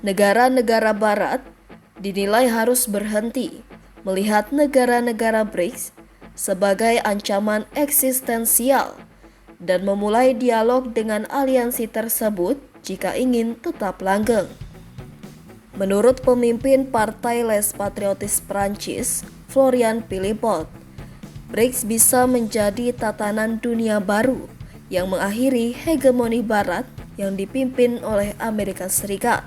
Negara-negara Barat dinilai harus berhenti melihat negara-negara BRICS sebagai ancaman eksistensial dan memulai dialog dengan aliansi tersebut jika ingin tetap langgeng. Menurut pemimpin Partai Les Patriotes Prancis, Florian Philippot, BRICS bisa menjadi tatanan dunia baru yang mengakhiri hegemoni Barat yang dipimpin oleh Amerika Serikat.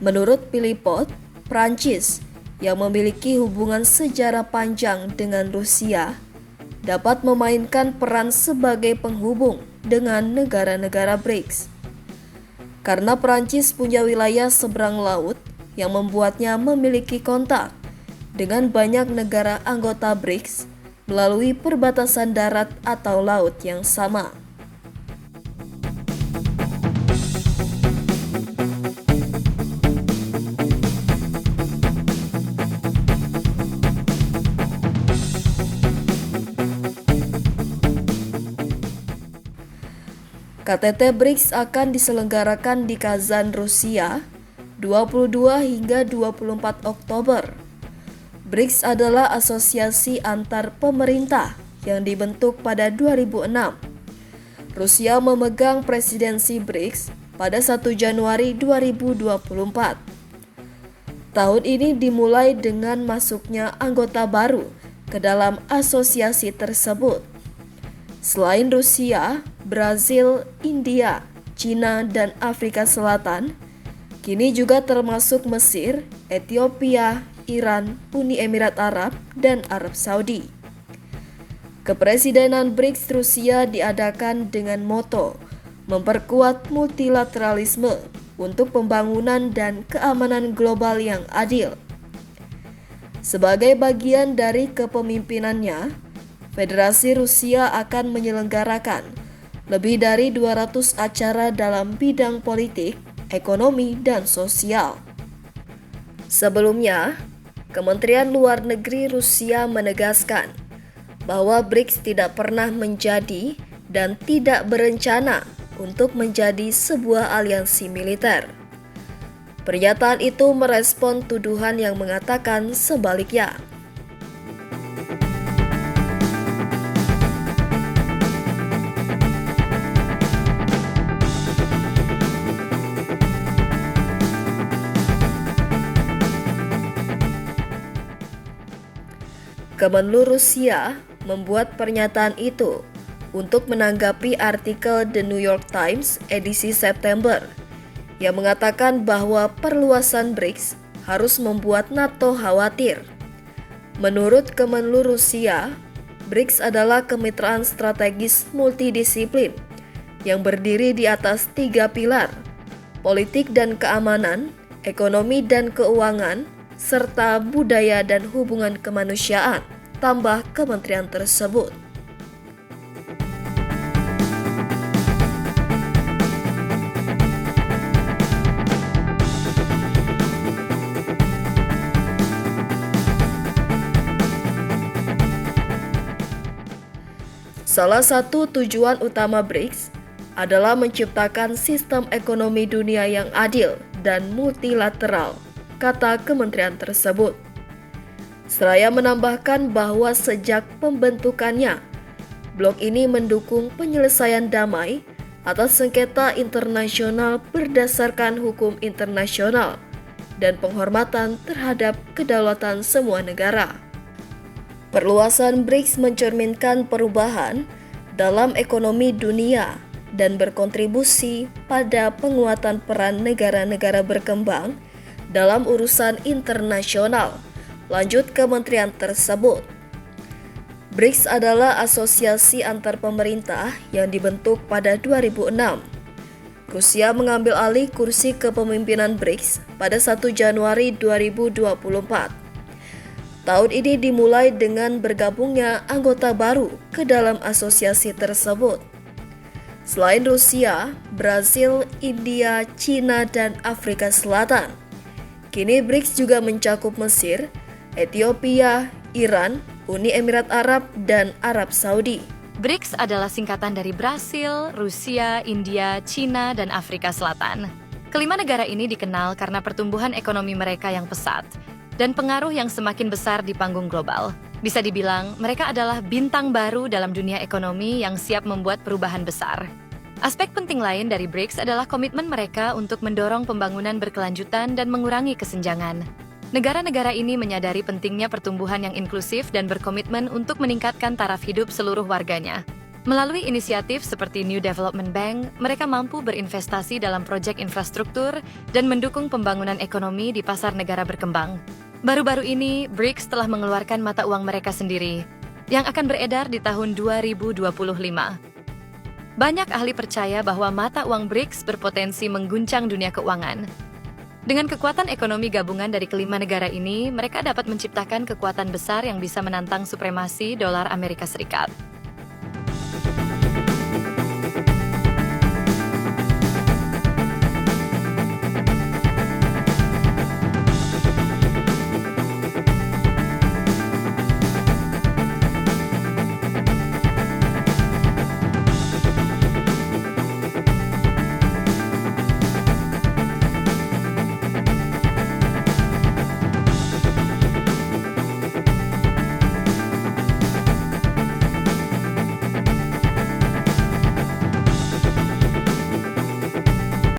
Menurut Philippot, Prancis yang memiliki hubungan sejarah panjang dengan Rusia dapat memainkan peran sebagai penghubung dengan negara-negara BRICS. Karena Prancis punya wilayah seberang laut yang membuatnya memiliki kontak dengan banyak negara anggota BRICS melalui perbatasan darat atau laut yang sama. KTT BRICS akan diselenggarakan di Kazan, Rusia, 22 hingga 24 Oktober. BRICS adalah asosiasi antar pemerintah yang dibentuk pada 2006. Rusia memegang presidensi BRICS pada 1 Januari 2024. Tahun ini dimulai dengan masuknya anggota baru ke dalam asosiasi tersebut. Selain Rusia, Brazil, India, Cina, dan Afrika Selatan, kini juga termasuk Mesir, Ethiopia, Iran, Uni Emirat Arab, dan Arab Saudi. Kepresidenan BRICS Rusia diadakan dengan moto memperkuat multilateralisme untuk pembangunan dan keamanan global yang adil. Sebagai bagian dari kepemimpinannya, Federasi Rusia akan menyelenggarakan lebih dari 200 acara dalam bidang politik, ekonomi, dan sosial. Sebelumnya, Kementerian Luar Negeri Rusia menegaskan bahwa BRICS tidak pernah menjadi dan tidak berencana untuk menjadi sebuah aliansi militer. Pernyataan itu merespon tuduhan yang mengatakan sebaliknya. Kemenlu Rusia membuat pernyataan itu untuk menanggapi artikel The New York Times edisi September yang mengatakan bahwa perluasan BRICS harus membuat NATO khawatir. Menurut Kemenlu Rusia, BRICS adalah kemitraan strategis multidisiplin yang berdiri di atas 3 pilar: politik dan keamanan, ekonomi dan keuangan, serta budaya dan hubungan kemanusiaan, tambah kementerian tersebut. Salah satu tujuan utama BRICS adalah menciptakan sistem ekonomi dunia yang adil dan multilateral, kata kementerian tersebut. Seraya menambahkan bahwa sejak pembentukannya, blok ini mendukung penyelesaian damai atas sengketa internasional berdasarkan hukum internasional dan penghormatan terhadap kedaulatan semua negara. Perluasan BRICS mencerminkan perubahan dalam ekonomi dunia dan berkontribusi pada penguatan peran negara-negara berkembang dalam urusan internasional, lanjut kementerian tersebut. BRICS adalah asosiasi antar pemerintah yang dibentuk pada 2006. Rusia mengambil alih kursi kepemimpinan BRICS pada 1 Januari 2024. Tahun ini dimulai dengan bergabungnya anggota baru ke dalam asosiasi tersebut. Selain Rusia, Brasil, India, China, dan Afrika Selatan, kini BRICS juga mencakup Mesir, Ethiopia, Iran, Uni Emirat Arab, dan Arab Saudi. BRICS adalah singkatan dari Brasil, Rusia, India, China, dan Afrika Selatan. Kelima negara ini dikenal karena pertumbuhan ekonomi mereka yang pesat dan pengaruh yang semakin besar di panggung global. Bisa dibilang, mereka adalah bintang baru dalam dunia ekonomi yang siap membuat perubahan besar. Aspek penting lain dari BRICS adalah komitmen mereka untuk mendorong pembangunan berkelanjutan dan mengurangi kesenjangan. Negara-negara ini menyadari pentingnya pertumbuhan yang inklusif dan berkomitmen untuk meningkatkan taraf hidup seluruh warganya. Melalui inisiatif seperti New Development Bank, mereka mampu berinvestasi dalam proyek infrastruktur dan mendukung pembangunan ekonomi di pasar negara berkembang. Baru-baru ini, BRICS telah mengeluarkan mata uang mereka sendiri, yang akan beredar di tahun 2025. Banyak ahli percaya bahwa mata uang BRICS berpotensi mengguncang dunia keuangan. Dengan kekuatan ekonomi gabungan dari kelima negara ini, mereka dapat menciptakan kekuatan besar yang bisa menantang supremasi dolar Amerika Serikat.